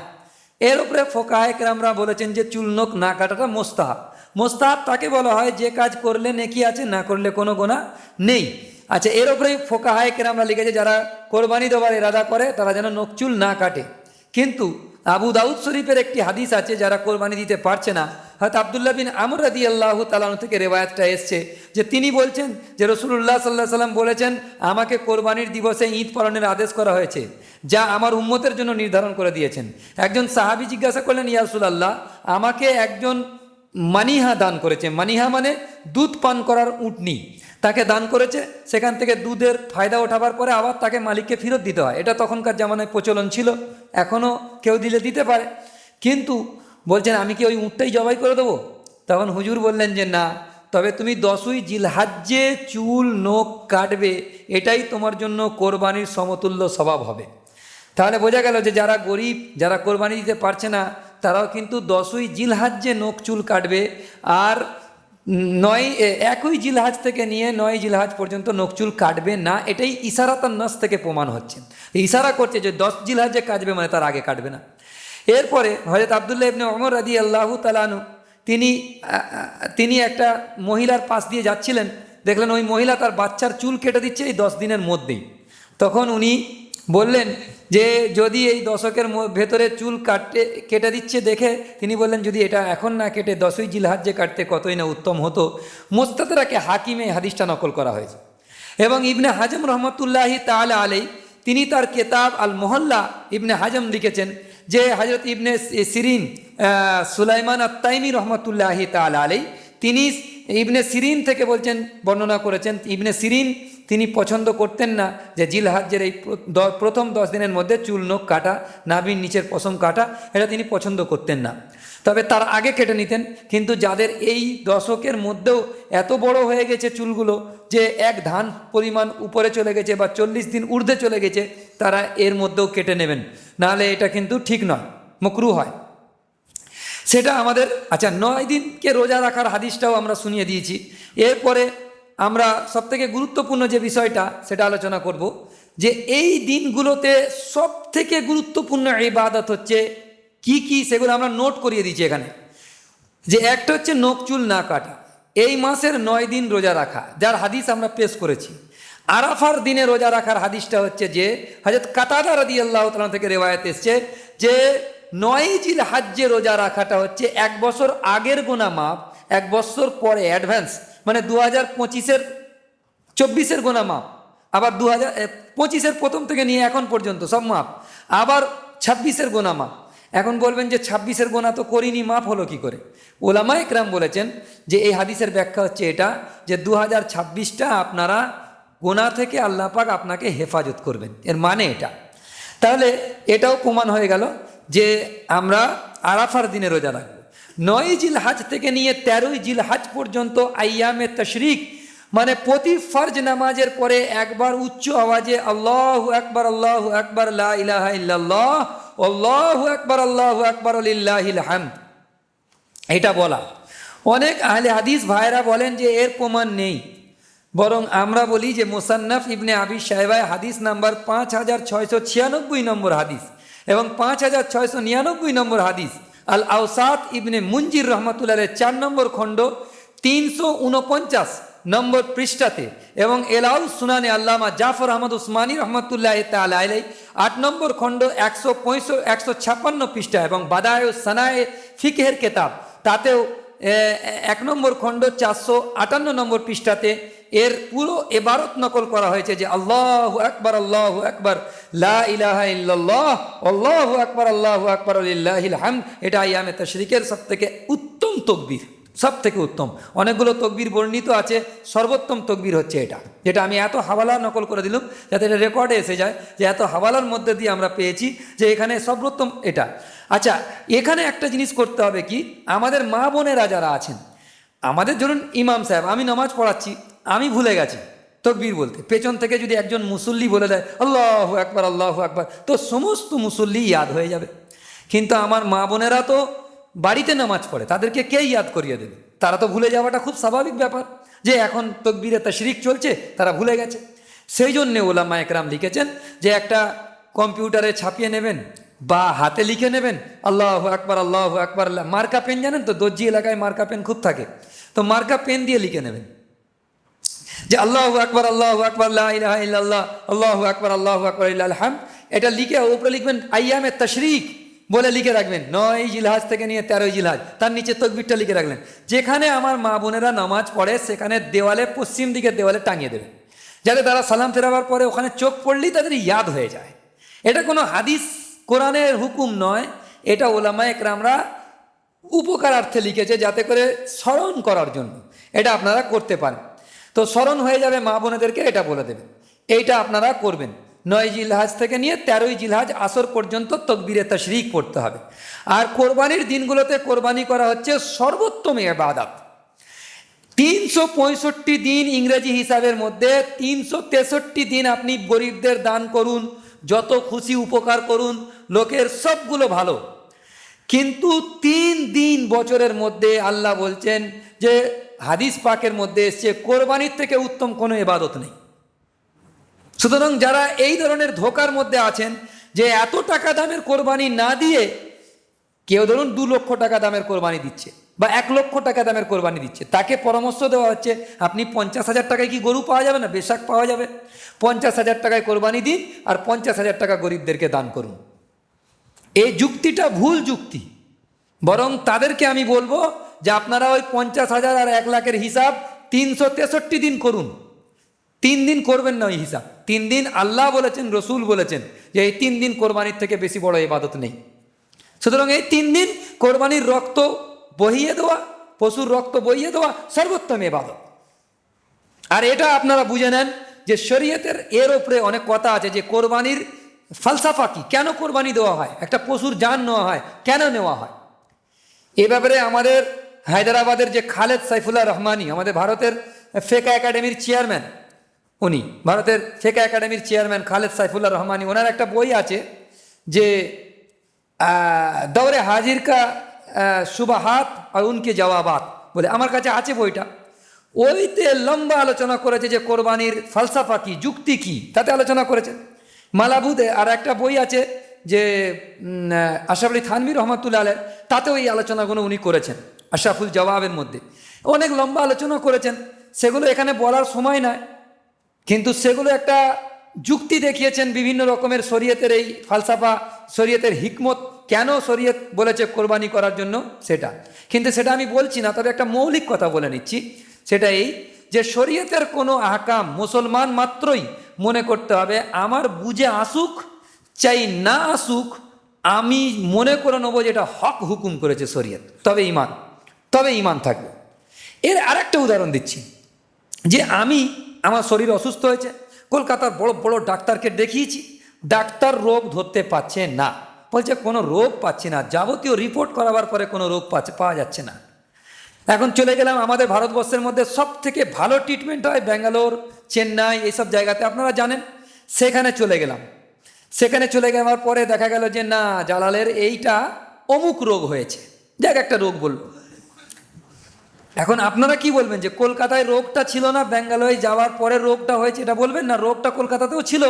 এর উপরে ফোকাহে কেরামরা বলেছেন যে চুল নখ না কাটাটা মোস্তাহাব। মোস্তাহাব তাকে বলা হয় যে কাজ করলে নেকি আছে, না করলে কোনো গোনা নেই। আচ্ছা, এর উপরেই ফোকাহে কেরামরা লিখেছে যারা কোরবানি দেওয়ার ইরাদা করে তারা যেন নখ চুল না কাটে। কিন্তু আবু দাউদ শরীফের একটি হাদিস আছে, যারা কোরবানি দিতে পারছে না, হযরত আব্দুল্লাহ বিন আমর রাদিয়াল্লাহু তাআলা আনহু থেকে রেওয়ায়াতটা এসছে যে তিনি বলছেন যে রাসূলুল্লাহ সাল্লাল্লাহু আলাইহি সাল্লাম বলেছেন, আমাকে কোরবানির দিবসে ঈদ পালনের আদেশ করা হয়েছে, যা আমার উম্মতের জন্য নির্ধারণ করে দিয়েছেন। একজন সাহাবী জিজ্ঞাসা করলেন, ইয়া রাসূলুল্লাহ, আমাকে একজন মানিহা দান করেছে, মানিহা মানে দুধ পান করার উটনি, তাকে দান করেছে, সেখান থেকে দুধের ফায়দা ওঠাবার পরে আবার তাকে মালিককে ফেরত দিতে হয়। এটা তখনকার জামানায় প্রচলন ছিল, এখনও কেউ দিলে দিতে পারে। কিন্তু বলছেন আমি কি ওই উটটাই জবাই করে দেবো? তখন হুজুর বললেন যে না, তবে তুমি 10ই জিলহাজ্জে চুল নখ কাটবে, এটাই তোমার জন্য কোরবানির সমতুল্য স্বভাব হবে। তাহলে বোঝা গেল যে যারা গরিব, যারা কোরবানি দিতে পারছে না, তারাও কিন্তু 10ই জিলহাজ্জে নখ চুল কাটবে, আর 1ই জিলহাজ থেকে নিয়ে 9 জিলহাজ পর্যন্ত নখ চুল কাটবে না। এটাই ইশারাতান নাস থেকে প্রমাণ হচ্ছে। ইশারা করছে যে 10 জিলহাজে কাটবে, মানে তার আগে কাটবে না। এরপরে হযরত আব্দুল্লাহ ইবনে ওমর রাদিয়াল্লাহু তাআলা আনহু তিনি একটা মহিলার পাশ দিয়ে যাচ্ছিলেন, দেখলেন ওই মহিলা তার বাচ্চার চুল কেটে দিচ্ছে এই 10 দিনের মধ্যেই। তখন উনি বললেন যে যদি এই দশকের ভেতরে চুল কেটে দিচ্ছে দেখে তিনি বললেন, যদি এটা এখন না কেটে 10ই জিলহাজ্জে কাটতে কতই না উত্তম হতো। মুস্তাদরাকে হাকিমে হাদিসটা নকল করা হয়েছে। এবং ইবনে হাজম রহমতুল্লাহি তাআলা আলাইহি তিনি তার কেতাব আল মোহল্লা ইবনে হাজম লিখেছেন যে হযরত ইবনে সিরিন সুলাইমান আত-তাইমি রহমতুল্লাহি তাআলা আলাইহি তিনি ইবনে সিরিন থেকে বলছেন, বর্ণনা করেছেন, ইবনে সিরিন তিনি পছন্দ করতেন না যে জিলহজ্জের এই প্রথম 10 দিনের মধ্যে চুল নখ কাটা, নাভির নিচের পশম কাটা, এটা তিনি পছন্দ করতেন না। তবে তার আগে কেটে নিতেন। কিন্তু যাদের এই দশকের মধ্যেও এত বড় হয়ে গেছে চুলগুলো যে এক ধান পরিমাণ উপরে চলে গেছে বা 40 দিন ঊর্ধ্বে চলে গেছে, তারা এর মধ্যেও কেটে নেবেন, নাহলে এটা কিন্তু ঠিক নয়, মাকরুহ হয় সেটা আমাদের। আচ্ছা, 9 দিনকে রোজা রাখার হাদিসটাও আমরা শুনিয়ে দিয়েছি। এরপরে আমরা সবথেকে গুরুত্বপূর্ণ যে বিষয়টা সেটা আলোচনা করব, যে এই দিনগুলোতে সবথেকে গুরুত্বপূর্ণ ইবাদত হচ্ছে কি কি, সেগুলো আমরা নোট করিয়ে দিচ্ছি এখানে। যে একটা হচ্ছে নখ চুল না কাটা, এই মাসের 9 দিন রোজা রাখা, যার হাদিস আমরা পেশ করেছি। আরাফার দিনে রোজা রাখার হাদিসটা হচ্ছে যে হযরত কাতাদা রাদিয়াল্লাহু তাআলা থেকে রিওয়ায়াত এসেছে যে 9 জিলহজ্জে রোজা রাখাটা হচ্ছে 1 বছর আগের গোনা মাপ, 1 বছর পরে অ্যাডভান্স, মানে 2025-এর 24-এর গোনা মাপ, আবার 2025-এর প্রথম থেকে নিয়ে এখন পর্যন্ত সব মাপ, আবার 26-এর গোনা মাপ। এখন বলবেন যে 26-এর গোনা তো করিনি, মাপ হলো কি করে? ওলামায়ে কেরাম বলেছেন যে এই হাদিসের ব্যাখ্যা হচ্ছে এটা, যে 2026টা আপনারা গোনা থেকে আল্লাহ পাক আপনাকে হেফাজত করবেন, এর মানে এটা। তাহলে এটাও প্রমাণ হয়ে গেল যে আমরা আরাফার দিনে রোজা রাখবো। 9 জিলহজ থেকে নিয়ে 13 জিলহজ পর্যন্ত আইয়ামে তশরিক, মানে প্রতি ফরজ নামাজের পরে একবার উচ্চ আওয়াজে আল্লাহু আকবার আল্লাহু আকবার লা ইলাহা ইল্লাল্লাহ আল্লাহু আকবার লিল্লাহিল হামদ, এটা বলা। অনেক আহলে হাদিস ভাইরা বলেন যে এর প্রমাণ নেই, বরং আমরা বলি যে মুসান্নাফ ইবনে আবি শায়বায় হাদিস নাম্বার 5696 নম্বর হাদিস এবং 5699 নম্বর হাদিস, আল আওসাত ইবনে মুনজির রহমতুল্লাহ 4 নম্বর খণ্ড 349 নম্বর পৃষ্ঠাতে, এবং এলাউল সুনানে আল্লামা জাফর আহমদ উসমানী রহমতুল্লাহ তাআলা আলাইহি 8 নম্বর খণ্ড 156 পৃষ্ঠা, এবং বাদায়ে সানায়ে ফিকহের কিতাব তাতেও 1 নম্বর খণ্ড 458 নম্বর পৃষ্ঠাতে এর পুরো ইবারত নকল করা হয়েছে যে আল্লাহু আকবার লা ইলাহা ইল্লাল্লাহ আল্লাহু আকবার লিল্লাহিল হামদ, এটা আইয়ামে তাশরিকের সবথেকে উত্তম তাকবীর, সব থেকে উত্তম। অনেকগুলো তকবীর বর্ণিত আছে, সর্বোত্তম তকবীর হচ্ছে এটা, যেটা আমি এত হাওয়ালা নকল করে দিলাম যাতে এটা রেকর্ডে এসে যায় যে এত হাওয়ালার মধ্যে দিয়ে আমরা পেয়েছি যে এখানে সর্বোত্তম এটা। আচ্ছা, এখানে একটা জিনিস করতে হবে কি, আমাদের মা বোনেরা যারা আছেন, আমাদের ধরুন ইমাম সাহেব, আমি নামাজ পড়াচ্ছি, আমি ভুলে গেছি তকবীর বলতে, পেছন থেকে যদি একজন মুসল্লি বলে দেয় আল্লাহু আকবার, তো সমস্ত মুসল্লি ইয়াদ হয়ে যাবে। কিন্তু আমার মা বোনেরা তো বাড়িতে নামাজ পড়ে, তাদেরকে কে ইয়াদ করিয়ে দেবে? তারা তো ভুলে যাওয়াটা খুব স্বাভাবিক ব্যাপার, যে এখন তাকবীরে তাশরিক চলছে, তারা ভুলে গেছে। সেই জন্যে ওলামায়ে কেরাম লিখেছেন যে একটা কম্পিউটারে ছাপিয়ে নেবেন বা হাতে লিখে নেবেন আল্লাহু আকবার, মার্কা পেন জানেন তো, দর্জি এলাকায় মার্কা পেন খুব থাকে, তো মার্কা পেন দিয়ে লিখে নেবেন যে আল্লাহু আকবার লা ইলাহা ইল্লাল্লাহ আল্লাহু আকবার লিল্লাহিল হামদ, এটা লিখে উপরে লিখবেন আইয়ামে তাশরিক বলে লিখে রাখবেন, 9 জিলহজ থেকে নিয়ে 13 জিলহজ, তার নিচে তকবীরটা লিখে রাখলেন। যেখানে আমার মা বোনেরা নামাজ পড়ে সেখানে দেওয়ালে, পশ্চিম দিকের দেওয়ালে টাঙিয়ে দেবেন, যাতে তারা সালাম ফেরাবার পরে ওখানে চোখ পড়লেই তাদের ইয়াদ হয়ে যায়। এটা কোনো হাদিস কোরআনের হুকুম নয়, এটা ওলামায়ে কেরামরা উপকারার্থে লিখেছে, যাতে করে স্মরণ করার জন্য এটা আপনারা করতে পারেন। তো স্মরণ হয়ে যাবে মা বোনেদেরকে, এটা বলে দেবেন, এইটা আপনারা করবেন। 9 জিলহজ থেকে নিয়ে 13 জিলহজ আসর পর্যন্ত তকবীরে তাশরিক পড়তে হবে। আর কোরবানির দিনগুলোতে কোরবানি করা হচ্ছে সর্বোত্তম ইবাদত। 365 দিন ইংরেজি হিসাবের মধ্যে 363 দিন আপনি গরিবদের দান করুন, যত খুশি উপকার করুন, লোকের সবগুলো ভালো। কিন্তু 3 দিন বছরের মধ্যে আল্লাহ বলছেন যে হাদিস পাকের মধ্যে এসছে কোরবানির থেকে উত্তম কোনো ইবাদত নেই। সুতরাং যারা এই ধরনের ধোকার মধ্যে আছেন যে এত টাকা দামের কোরবানি না দিয়ে, কেউ ধরুন 2 লক্ষ টাকা দামের কোরবানি দিচ্ছে বা 1 লক্ষ টাকা দামের কোরবানি দিচ্ছে, তাকে পরামর্শ দেওয়া হচ্ছে আপনি 50,000 টাকায় কি গরু পাওয়া যাবে না? বেশাক পাওয়া যাবে। 50,000 টাকায় কোরবানি দিন আর 50,000 টাকা গরিবদেরকে দান করুন। এই যুক্তিটা ভুল যুক্তি। বরং তাদেরকে আমি বলবো যে আপনারা ওই 50,000 আর 1 লাখের হিসাব 363 দিন করুন। 3 দিন করবেন না ওই হিসাব। 3 দিন আল্লাহ বলেছেন, রসুল বলেছেন যে এই 3 দিন কোরবানির থেকে বেশি বড় ইবাদত নেই। সুতরাং এই 3 দিন কোরবানির রক্ত বহিয়ে দেওয়া, পশুর রক্ত বহিয়ে দেওয়া সর্বোত্তম ইবাদত। আর এটা আপনারা বুঝে নেন যে শরীয়তের এর ওপরে অনেক কথা আছে যে কোরবানির ফালসাফা কি, কেন কোরবানি দেওয়া হয়, একটা পশুর জান নেওয়া হয়, কেন নেওয়া হয়। এ ব্যাপারে আমাদের হায়দ্রাবাদের যে খালেদ সাইফুল্লাহ রহমানি, আমাদের ভারতের ফেকা একাডেমির চেয়ারম্যান, উনি ভারতের ফেকা একাডেমির চেয়ারম্যান খালেদ সাইফুল্লাহ রহমানি, ওনার একটা বই আছে যে দৌরে হাজির কা সুবাহাত আর উনকে জবাবাত বলে, আমার কাছে আছে বইটা। ওইতে লম্বা আলোচনা করেছে যে কোরবানির ফালসাফা কি, যুক্তি কি, তাতে আলোচনা করেছেন। মালাবুদে আর একটা বই আছে যে আশরাফ আলী থানভী রহমতুল্লাহ আলের, তাতেও এই আলোচনাগুলো উনি করেছেন আশরাফুল জওয়াবের মধ্যে। অনেক লম্বা আলোচনা করেছেন, সেগুলো এখানে বলার সময় নয়, কিন্তু সেগুলো একটা যুক্তি দেখিয়েছেন বিভিন্ন রকমের শরীয়তের এই ফালসাফা, শরীয়তের হিকমত, কেন শরীয়ত বলেছে কোরবানি করার জন্য সেটা। কিন্তু সেটা আমি বলছি না, তবে একটা মৌলিক কথা বলে নিচ্ছি, সেটা এই যে শরীয়তের কোনো আহকাম মুসলমান মাত্রই মনে করতে হবে আমার বুঝে আসুক চাই না আসুক, আমি মনে করে নেবো যে এটা হক হুকুম করেছে শরীয়ত, তবে ঈমান থাকবে। এর আরেকটা উদাহরণ দিচ্ছি, যে আমার শরীর অসুস্থ হয়েছে, কলকাতার বড় বড় ডাক্তারকে দেখিয়েছি, ডাক্তার রোগ ধরতে পারছে না, বলছে কোনো রোগ পাচ্ছি না, যাবতীয় রিপোর্ট করাবার পরে কোনো রোগ পাওয়া যাচ্ছে না। এখন চলে গেলাম আমাদের ভারতবর্ষের মধ্যে সব থেকে ভালো ট্রিটমেন্ট হয় ব্যাঙ্গালোর, চেন্নাই, এইসব জায়গাতে, আপনারা জানেন। সেখানে চলে যাওয়ার পরে দেখা গেল যে না, জালালের এইটা অমুক রোগ হয়েছে, যাক একটা রোগ বললো। এখন আপনারা কি বলবেন, যে কলকাতায় রোগটা ছিল না, ব্যাঙ্গালোরে যাওয়ার পরে রোগটা হয়েছে, এটা বলবেন না? রোগটা কলকাতাতেও ছিল,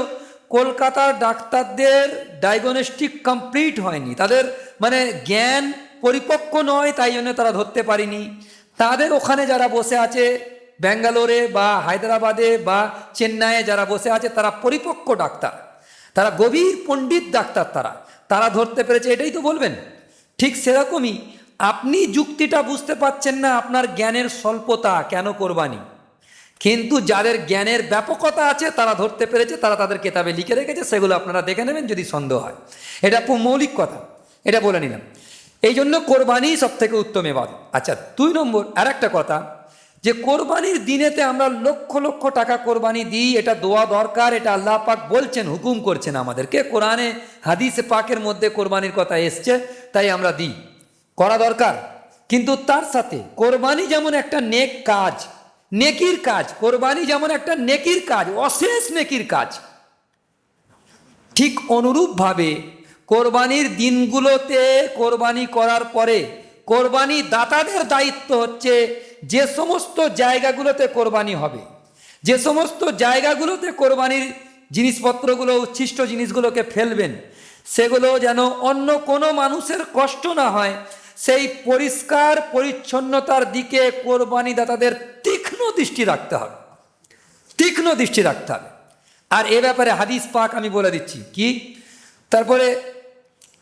কলকাতার ডাক্তারদের ডায়াগনস্টিক কমপ্লিট হয়নি, তাদের মানে জ্ঞান পরিপক্ক নয়, তাই জন্য তারা ধরতে পারেনি। তাদের ওখানে যারা বসে আছে ব্যাঙ্গালোরে বা হায়দ্রাবাদে বা চেন্নাইয়ে যারা বসে আছে, তারা পরিপক্ক ডাক্তার, তারা গভীর পণ্ডিত ডাক্তার, তারা ধরতে পেরেছে, এটাই তো বলবেন। ঠিক সেরকমই আপনি যুক্তিটা বুঝতে পারছেন না, আপনার জ্ঞানের স্বল্পতা, কেন কোরবানি। কিন্তু যাদের জ্ঞানের ব্যাপকতা আছে তারা ধরতে পেরেছে, তারা তাদের কেতাবে লিখে রেখেছে, সেগুলো আপনারা দেখে নেবেন যদি সন্দেহ হয়। এটা মৌলিক কথা, এটা বলে নিলাম। এই জন্য কোরবানি সব থেকে উত্তম ইবাদত। আচ্ছা, 2 নম্বর আর একটা কথা, যে কোরবানির দিনেতে আমরা লক্ষ লক্ষ টাকা কোরবানি দিই, এটা দোয়া দরকার, এটা আল্লাহ পাক বলছেন, হুকুম করছেন আমাদেরকে, কোরআনে হাদিসে পাকের মধ্যে কোরবানির কথা এসছে, তাই আমরা দিই, করা দরকার। কিন্তু তার সাথে কোরবানি যেমন একটা নেক কাজ, নেকির কাজ, কোরবানি যেমন একটা নেকির কাজ, অশেষ নেকির কাজ, ঠিক অনুরূপভাবে কোরবানির দিনগুলোতে কোরবানি করার পরে কোরবানি দাতাদের দায়িত্ব হচ্ছে যে সমস্ত জায়গাগুলোতে কোরবানি হবে, যে সমস্ত জায়গাগুলোতে কোরবানির জিনিসপত্রগুলো, উচ্ছিষ্ট জিনিসগুলোকে ফেলবেন, সেগুলো যেন অন্য কোনো মানুষের কষ্ট না হয়, সেই পরিষ্কার পরিচ্ছন্নতার দিকে কোরবানি দাতাদের তীক্ষ্ণ দৃষ্টি রাখতে হবে। আর এ ব্যাপারে হাদিস পাক আমি বলে দিচ্ছি কি। তারপরে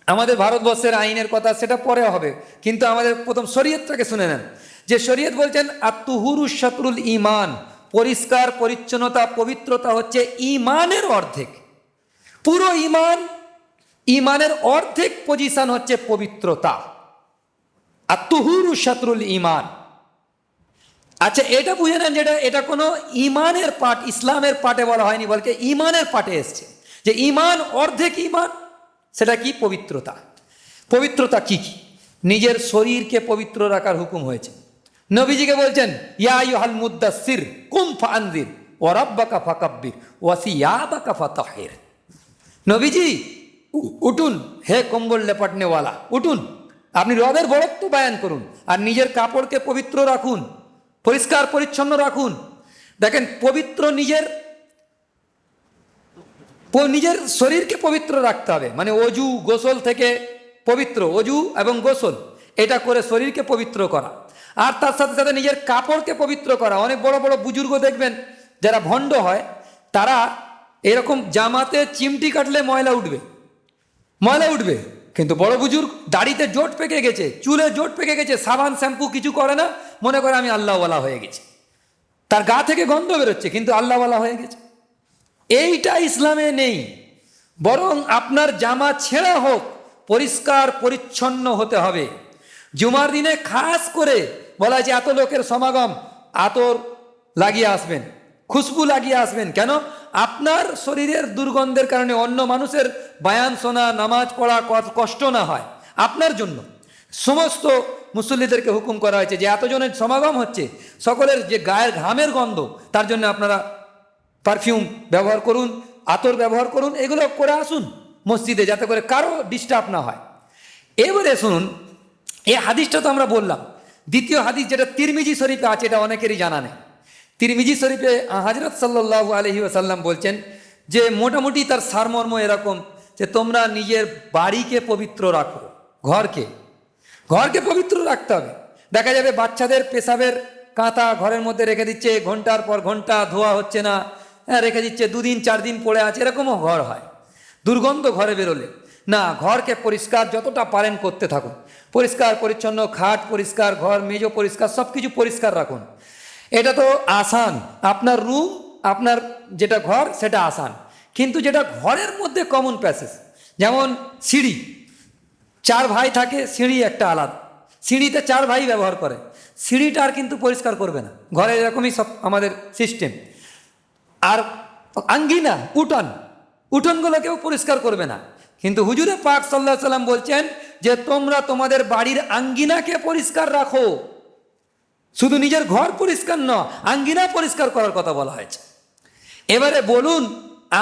আমাদের ভারতবর্ষের আইনের কথা সেটা পরে হবে, কিন্তু আমাদের প্রথম শরীয়তটাকে শুনে নেন, যে শরীয়ত বলছেন আত-তুহুরু শাতরুল ঈমান, পরিষ্কার পরিচ্ছন্নতা, পবিত্রতা হচ্ছে ঈমানের অর্ধেক। পুরো ঈমানের অর্ধেক পজিশন হচ্ছে পবিত্রতা। আত-তুহুরু শাতরুল ঈমান। আচ্ছা, এটা বুঝে নেন, যেটা এটা কোনো ঈমানের পাঠ, ইসলামের পাঠে বলা হয়নি, বলকে ঈমানের পাঠে এসছে, যে ঈমান অর্ধেক ঈমান, সেটা কি? পবিত্রতা। পবিত্রতা কি কি? নিজের শরীরকে পবিত্র রাখার হুকুম হয়েছে। নবীজিকে বলছেন ইয়া আইয়ুহাল মুদ্দাসসির কুম ফাআনজির ওয়া রাব্বাকা ফাকাব্বির ওয়া সিয়াবাকা ফাতাহির। নবীজি উঠুন, হে কম্বল লেপাটনেওয়ালা, উঠুন, আপনি রবের বড়ত্ব বয়ান করুন, আর নিজের কাপড়কে পবিত্র রাখুন, পরিষ্কার পরিচ্ছন্ন রাখুন। দেখেন, পবিত্র নিজের শরীরকে পবিত্র রাখতে হবে, মানে অজু গোসল থেকে পবিত্র, অজু এবং গোসল এটা করে শরীরকে পবিত্র করা, আর তার সাথে সাথে নিজের কাপড়কে পবিত্র করা। অনেক বড় বড় বুজুর্গ দেখবেন যারা ভণ্ড হয়, তারা এরকম জামাতে চিমটি কাটলে ময়লা উঠবে, কিন্তু বড় বুজুর্গ দাড়িতে জোট পেকে গেছে, চুলে জোট পেকে গেছে, সাবান শ্যাম্পু কিছু করে না, মনে করে আমি আল্লাহওয়ালা হয়ে গেছি, তার গা থেকে গন্ধ বেরোচ্ছে কিন্তু আল্লাহওয়ালা হয়ে গেছে। এইটা ইসলামে নেই, বরং আপনার জামা ছেঁড়া হোক, পরিষ্কার পরিচ্ছন্ন হতে হবে। জুমার দিনে খাস করে বলা যে এত লোকের সমাগম, আতর লাগিয়ে আসবেন, খুশবু লাগিয়ে আসবেন। কেন? আপনার শরীরের দুর্গন্ধের কারণে অন্য মানুষের বায়ান শোনা, নামাজ পড়া কষ্ট না হয়, আপনার জন্য সমস্ত মুসল্লিদেরকে হুকুম করা হয়েছে যে এতজনের সমাগম হচ্ছে, সকলের যে গায়ের ঘামের গন্ধ, তার জন্য আপনারা পারফিউম ব্যবহার করুন, আতর ব্যবহার করুন, এগুলো করে আসুন মসজিদে, যাতে করে কারো ডিস্টার্ব না হয়। এবারে শুনুন, এই হাদিসটা তো আমরা বললাম। দ্বিতীয় হাদিস যেটা তিরমিজি শরীফে আছে, এটা অনেকেরই জানা নেই। তিরমিজি শরীফে হযরত সাল্লাল্লাহু আলাইহি ওয়াসাল্লাম বলছেন যে মোটামুটি তার সারমর্ম এরকম যে তোমরা নিজের বাড়িকে পবিত্র রাখো, ঘরকে পবিত্র রাখতে হবে। দেখা যাবে বাচ্চাদের পেশাবের কাঁথা ঘরের মধ্যে রেখে দিচ্ছে, ঘন্টার পর ঘন্টা ধোয়া হচ্ছে না, রেখে দিচ্ছে, 2 দিন 4 দিন পড়ে আছে, এরকমও ঘর হয়। দুর্গন্ধ ঘরে বেরোলে না, ঘরকে পরিষ্কার যতটা পারেন করতে থাকুন। পরিষ্কার পরিচ্ছন্ন, খাট পরিষ্কার, ঘর মেজো পরিষ্কার, সব কিছু পরিষ্কার রাখুন। এটা তো আসান, আপনার রুম, আপনার যেটা ঘর সেটা আসান। কিন্তু যেটা ঘরের মধ্যে কমন প্যাসেজ, যেমন সিঁড়ি, 4 ভাই থাকে, সিঁড়ি একটা আলাদা, সিঁড়িতে 4 ভাই ব্যবহার করে, সিঁড়িটা আর কিন্তু পরিষ্কার করবে না, ঘরে এরকমই সব আমাদের সিস্টেম। আর আঙ্গিনা, উঠোনগুলো কেউ পরিষ্কার করবে না। কিন্তু হুজুরে পাক সাল্লাল্লাহু আলাইহি সাল্লাম বলছেন যে তোমরা তোমাদের বাড়ির আঙ্গিনাকে পরিষ্কার রাখো। শুধু নিজের ঘর পরিষ্কার নয়, আঙ্গিনা পরিষ্কার করার কথা বলা হয়েছে। এবারে বলুন,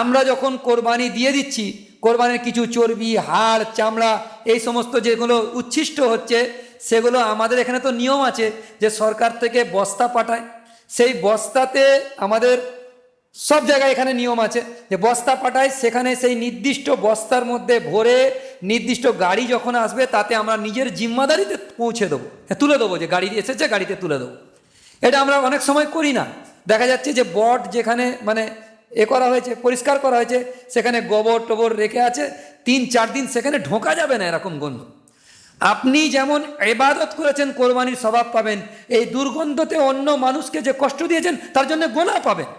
আমরা যখন কোরবানি দিয়ে দিচ্ছি, কোরবানির কিছু চর্বি, হাড়, চামড়া, এই সমস্ত যেগুলো উচ্ছিষ্ট হচ্ছে, সেগুলো আমাদের এখানে তো নিয়ম আছে যে সরকার থেকে বস্তা পাঠায়, সেই বস্তাতে আমাদের সব জায়গায় এখানে নিয়ম আছে যে বস্তা পাঠায়, সেখানে সেই নির্দিষ্ট বস্তার মধ্যে ভরে নির্দিষ্ট গাড়ি যখন আসবে তাতে আমরা নিজের জিম্মাদারিতে পৌঁছে দেবো, তুলে দেবো, যে গাড়ি এসেছে গাড়িতে তুলে দেবো। এটা আমরা অনেক সময় করি না। দেখা যাচ্ছে যে বট যেখানে মানে করা হয়েছে, পরিষ্কার করা হয়েছে, সেখানে গোবর টোবর রেখে আছে, 3-4 দিন সেখানে ঢোকা যাবে না, এরকম গন্ধ। আপনি যেমন ইবাদত করেছেন, কোরবানির স্বভাব পাবেন, এই দুর্গন্ধতে অন্য মানুষকে যে কষ্ট দিয়েছেন তার জন্য গোনা পাবেন।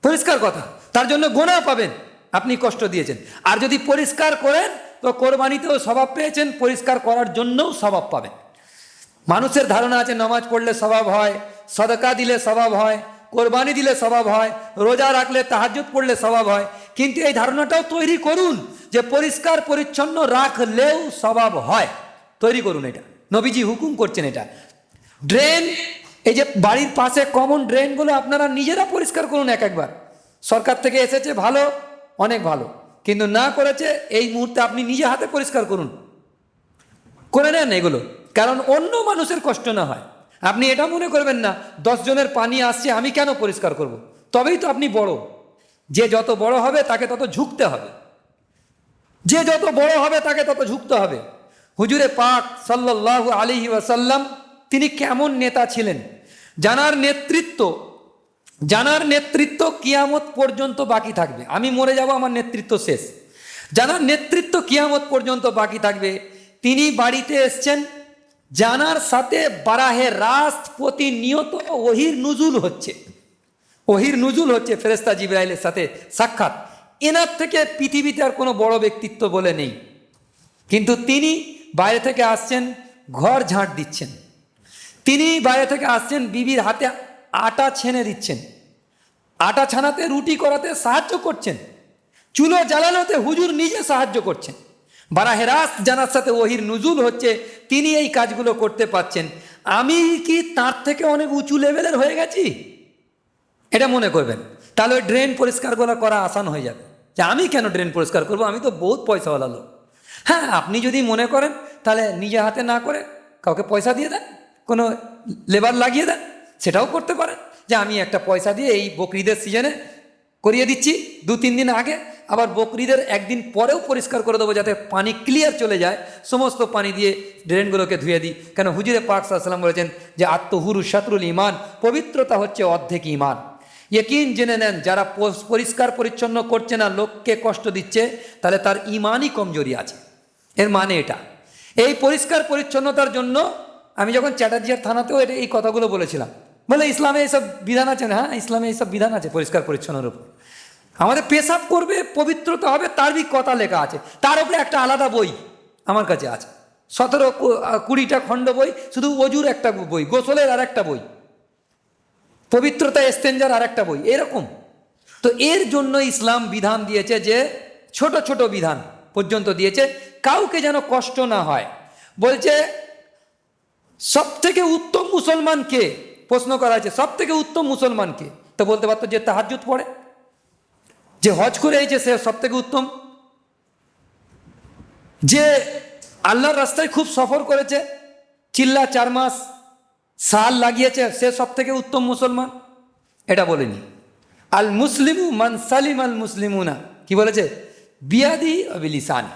পরিষ্কার কথা, তার জন্য গোনা পাবেন, আপনি কষ্ট দিয়েছেন। আর যদি পরিষ্কার করেন তো কোরবানিতেও স্বভাব পেয়েছেন, পরিষ্কার করার জন্যও স্বভাব পাবেন। মানুষের ধারণা আছে নামাজ পড়লে স্বভাব হয়, সদকা দিলে স্বভাব হয়, কোরবানি দিলে স্বভাব হয়, রোজা রাখলে, তাহাজ্জুদ পড়লে স্বভাব হয়। কিন্তু এই ধারণাটাও তৈরি করুন যে পরিষ্কার পরিচ্ছন্ন রাখলেও স্বভাব হয়, তৈরি করুন। এটা নবীজি হুকুম করছেন। এটা ড্রেন, এই যে বাড়ির পাশে কমন ড্রেনগুলো আপনারা নিজেরা পরিষ্কার করুন একবার। সরকার থেকে এসেছে, ভালো, অনেক ভালো, কিন্তু না করেছে, এই মুহূর্তে আপনি নিজে হাতে পরিষ্কার করুন, করে নেন এগুলো, কারণ অন্য মানুষের কষ্ট না হয়। আপনি এটা মনে করবেন না 10 জনের পানি আসছে, আমি কেন পরিষ্কার করব। তবেই তো আপনি বড়। যে যত বড় হবে তাকে তত ঝুঁকতে হবে, যে যত বড় হবে তাকে তত ঝুঁকতে হবে। হুজুরে পাক সাল্লাল্লাহু আলাইহি ওয়াসাল্লাম তিনি কেমন নেতা ছিলেন, জানার নেতৃত্ব কিয়ামত পর্যন্ত বাকি থাকবে। আমি মরে যাব, আমার নেতৃত্ব শেষ। জানার নেতৃত্ব কিয়ামত পর্যন্ত বাকি থাকবে। তিনি বাড়িতে এসছেন, জানার সাথে বারাহে রাস্ত প্রতিনিয়ত ওহির নুজুল হচ্ছে, ফেরেশতা জিবরাইলের সাথে সাক্ষাৎ। এনার থেকে পৃথিবীতে আর কোনো বড় ব্যক্তিত্ব বলে নেই। কিন্তু তিনি বাইরে থেকে আসছেন, ঘর ঝাঁট দিচ্ছেন, তিনি বাইরে থেকে আসছেন, বিবির হাতে আটা ছেনে দিচ্ছেন, আটা ছানাতে, রুটি করাতে সাহায্য করছেন, চুলো জ্বালানোতে হুজুর নিজে সাহায্য করছেন। বারাহে রাস্ত জানার সাথে ওহির নুজুল হচ্ছে, তিনি এই কাজগুলো করতে পারছেন। আমি কি তার থেকে অনেক উঁচু লেভেলের হয়ে গেছি? এটা মনে করবেন, তাহলে ওই ড্রেন পরিষ্কারগুলো করা আসান হয়ে যাবে। যে আমি কেন ড্রেন পরিষ্কার করব, আমি তো বহুত পয়সাওয়ালা লোক। হ্যাঁ, আপনি যদি মনে করেন তাহলে নিজে হাতে না করে কাউকে পয়সা দিয়ে দেন, কোনো লেবার লাগিয়ে দেন, সেটাও করতে পারেন। যে আমি একটা পয়সা দিয়ে এই বকরিদের সিজনে করিয়ে দিচ্ছি, 2-3 দিন আগে, আবার বকরিদের একদিন পরেও পরিষ্কার করে দেবো, যাতে পানি ক্লিয়ার চলে যায়, সমস্ত পানি দিয়ে ড্রেনগুলোকে ধুয়ে দিই। কেন হুজুরে পাক সাল্লাল্লাহু আলাইহি ওয়াসাল্লাম বলেছেন যে আত্মহুরু শাতরুল ঈমান, পবিত্রতা হচ্ছে অর্ধেক ঈমান। ইয়কিন জেনে নেন, যারা পরিষ্কার পরিচ্ছন্ন করছে না, লোককে কষ্ট দিচ্ছে, তাহলে তার ঈমানই কমজোরি আছে। এর মানে এটা। এই পরিষ্কার পরিচ্ছন্নতার জন্য আমি যখন চ্যাটার্জিয়ার থানাতেও এই কথাগুলো বলেছিলাম, বলে ইসলামে এইসব বিধান আছে না? হ্যাঁ, ইসলামে এইসব বিধান আছে পরিষ্কার পরিচ্ছন্নের উপর। আমাদের পেশাব করবে, পবিত্রতা হবে, তার কথা লেখা আছে। তার উপরে একটা আলাদা বই আমার কাছে আছে, 17-20টা খণ্ড বই, শুধু অজুর একটা বই, গোসলের আর একটা বই, পবিত্রতা এস্তেঞ্জার আর একটা বই, এরকম। তো এর জন্য ইসলাম বিধান দিয়েছে, যে ছোট ছোট বিধান পর্যন্ত দিয়েছে, কাউকে যেন কষ্ট না হয়। বলছে সব থেকে উত্তম মুসলমান কে, প্রশ্ন করা হয়েছে সব থেকে উত্তম মুসলমান কে, তো বলতে পারতো যে তাহাজ্জুদ পড়ে, যে হজ করে এসেছে সে সব থেকে উত্তম, যে আল্লাহর রাস্তায় খুব সফর করেছে, চিল্লা 4 মাস সাল লাগিয়েছে, সে সব থেকে উত্তম মুসলমান। এটা বলেনি। আল মুসলিমু মান সালিম আল মুসলিমুনা, কি বলেছে, বিয়াদি অবিলিসান,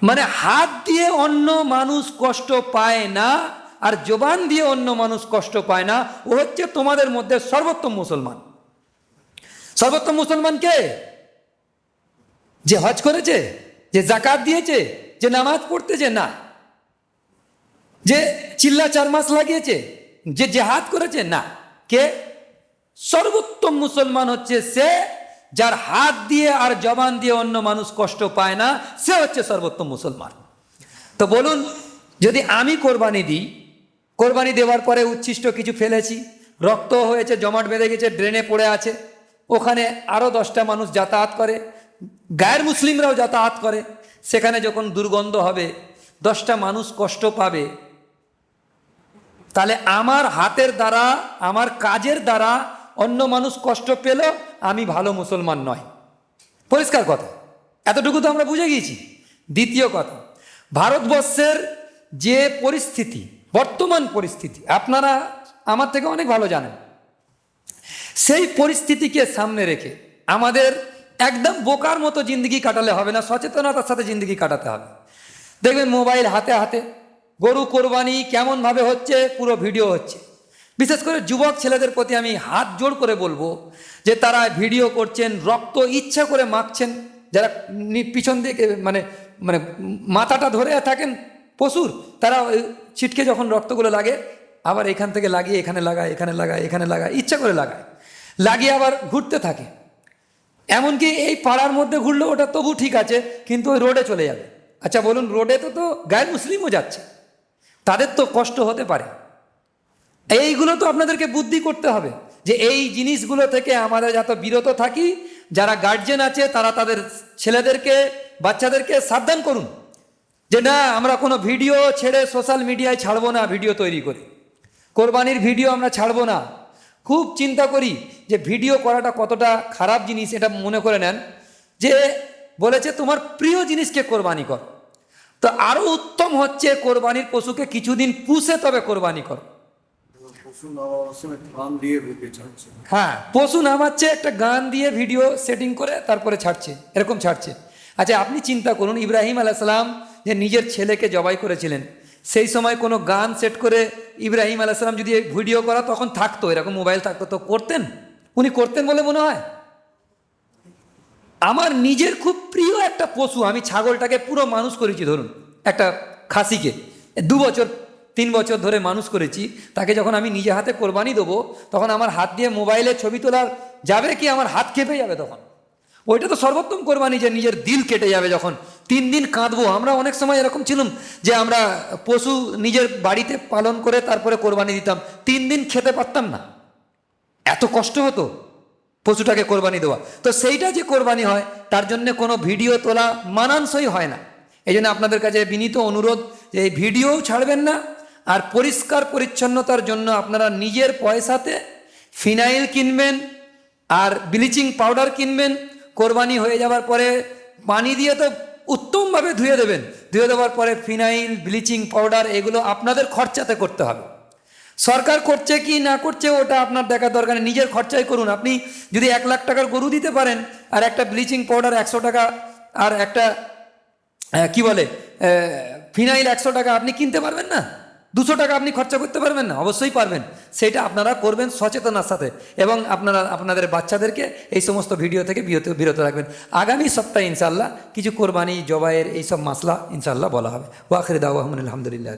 মানে হাত দিয়ে অন্য মানুষ কষ্ট পায় না, আর জবান দিয়ে অন্য মানুষ কষ্ট পায় না, ও হচ্ছে তোমাদের মধ্যে সর্বোত্তম মুসলমান। সর্বোত্তম মুসলমান কে? যে হজ করেছে, যে জাকাত দিয়েছে, যে নামাজ পড়তেছে না, যে চিল্লা 4 মাস লাগিয়েছে, যে জেহাদ করেছে না। কে? সর্বোত্তম মুসলমান হচ্ছে সে যার হাত দিয়ে আর জবান দিয়ে অন্য মানুষ কষ্ট পায় না, সে হচ্ছে সর্বোত্তম মুসলমান। তো বলুন, যদি আমি কোরবানি দিই, কোরবানি দেওয়ার পরে উচ্ছিষ্ট কিছু ফেলেছি, রক্ত হয়েছে, জমাট বেঁধে গেছে, ড্রেনে পড়ে আছে, ওখানে আরও 10টা মানুষ যাতায়াত করে, গায়ের মুসলিমরাও যাতায়াত করে, সেখানে যখন দুর্গন্ধ হবে, 10টা মানুষ কষ্ট পাবে, তাহলে আমার হাতের দ্বারা, আমার কাজের দ্বারা অন্য মানুষ কষ্ট পেল, আমি ভালো মুসলমান নয়। পরিষ্কার কথা, এতটুকু তো আমরা বুঝে গিয়েছি। দ্বিতীয় কথা, ভারতবর্ষের যে পরিস্থিতি, বর্তমান পরিস্থিতি আপনারা আমার থেকে অনেক ভালো জানেন, সেই পরিস্থিতিকে সামনে রেখে আমাদের একদম বোকার মতো জিন্দগি কাটালে হবে না, সচেতনতার সাথে জিন্দগি কাটাতে হবে। দেখবেন মোবাইল হাতে হাতে, গরু কোরবানি কেমনভাবে হচ্ছে, পুরো ভিডিও হচ্ছে। বিশেষ করে যুবক ছেলেদের প্রতি আমি হাত জোড় করে বলবো যে তারা ভিডিও করছেন, রক্ত ইচ্ছা করে মাখছেন, যারা পিছন দিকে মানে মানে মাথাটা ধরে থাকেন পশুর, তারা ছিটকে যখন রক্তগুলো লাগে, আবার এখান থেকে লাগিয়ে এখানে লাগায়, এখানে লাগায়, এখানে লাগায়, ইচ্ছা করে লাগায়, লাগিয়ে আবার ঘুরতে থাকে। এমনকি এই পাড়ার মধ্যে ঘুরলেও ওটা তবু ঠিক আছে, কিন্তু ওই রোডে চলে যাবে। আচ্ছা বলুন, রোডে তো গায়ের মুসলিমও যাচ্ছে, তাদের তো কষ্ট হতে পারে। এইগুলো তো আপনাদেরকে বুদ্ধি করতে হবে, যে এই জিনিসগুলো থেকে আমাদের যত বিরত থাকি। যারা গার্জেন আছে তারা তাদের ছেলেদেরকে, বাচ্চাদেরকে সাবধান করুন, যে না, আমরা কোনো ভিডিও ছেড়ে সোশ্যাল মিডিয়ায় ছাড়বো না, ভিডিও তৈরি করে কোরবানির ভিডিও আমরা ছাড়বো না। খুব চিন্তা করি যে ভিডিও করাটা কতটা খারাপ জিনিস, এটা মনে করে নেন যে বলেছে তোমার প্রিয় জিনিসকে কোরবানি কর। তো আরও উত্তম হচ্ছে কোরবানির পশুকে কিছুদিন পুষে তবে কোরবানি কর। হ্যাঁ, পশু নামাচ্ছে, একটা গান দিয়ে ভিডিও সেটিং করে তারপরে ছাড়ছে, এরকম ছাড়ছে। আচ্ছা আপনি চিন্তা করুন, ইব্রাহিম আলাইহিস সালাম যে নিজের ছেলেকে জবাই করেছিলেন, সেই সময় কোনো গান সেট করে ইব্রাহিম আলাইহিস সালাম যদি ভিডিও করা তখন থাকতো, এরকম মোবাইল থাকতো, তো করতেন? উনি করতেন বলে মনে হয়? আমার নিজের খুব প্রিয় একটা পশু, আমি ছাগলটাকে পুরো মানুষ করেছি, ধরুন একটা খাসিকে 2 বছর 3 বছর ধরে মানুষ করেছি, তাকে যখন আমি নিজে হাতে কোরবানি দেবো, তখন আমার হাত দিয়ে মোবাইলে ছবি তোলা যাবে কি, আমার হাত কেঁপে যাবে তখন। ওইটা তো সর্বোত্তম কোরবানি, যে নিজের দিল কেটে যাবে যখন, 3 দিন কাঁদবো। আমরা অনেক সময় এরকম ছিলাম যে আমরা পশু নিজের বাড়িতে পালন করে তারপরে কোরবানি দিতাম, 3 দিন খেতে পারতাম না, এত কষ্ট হতো পশুটাকে কোরবানি দেওয়া। তো সেইটা যে কোরবানি হয়, তার জন্য কোনো ভিডিও তোলা মানানসই হয় না। এই জন্য আপনাদের কাছে বিনীত অনুরোধ যে এই ভিডিওও ছাড়বেন না, আর পরিষ্কার পরিচ্ছন্নতার জন্য আপনারা নিজের পয়সাতে ফিনাইল কিনবেন আর ব্লিচিং পাউডার কিনবেন। কোরবানি হয়ে যাওয়ার পরে পানি দিয়ে তো উত্তমভাবে ধুয়ে দেবেন, ধুয়ে দেওয়ার পরে ফিনাইল, ব্লিচিং পাউডার এগুলো আপনাদের খরচাতে করতে হবে। সরকার করছে কি না করছে ওটা আপনার দেখার দরকার নেই, নিজের খরচাই করুন। আপনি যদি 1 লাখ টাকার গরু দিতে পারেন, আর একটা ব্লিচিং পাউডার 100 টাকা, আর একটা কি বলে ফিনাইল 100 টাকা, আপনি কিনতে পারবেন না? 200 টাকা আপনি খরচা করতে পারবেন না? অবশ্যই পারবেন। সেটা আপনারা করবেন সচেতনার সাথে, এবং আপনারা আপনাদের বাচ্চাদেরকে এই সমস্ত ভিডিও থেকে বিরত রাখবেন। আগামী সপ্তাহে ইনশাআল্লাহ কিছু কোরবানি জবাইয়ের এইসব মাসলা ইনশাআল্লাহ বলা হবে। ওয়া আখির দাওয়াহুম আলহামদুলিল্লাহ।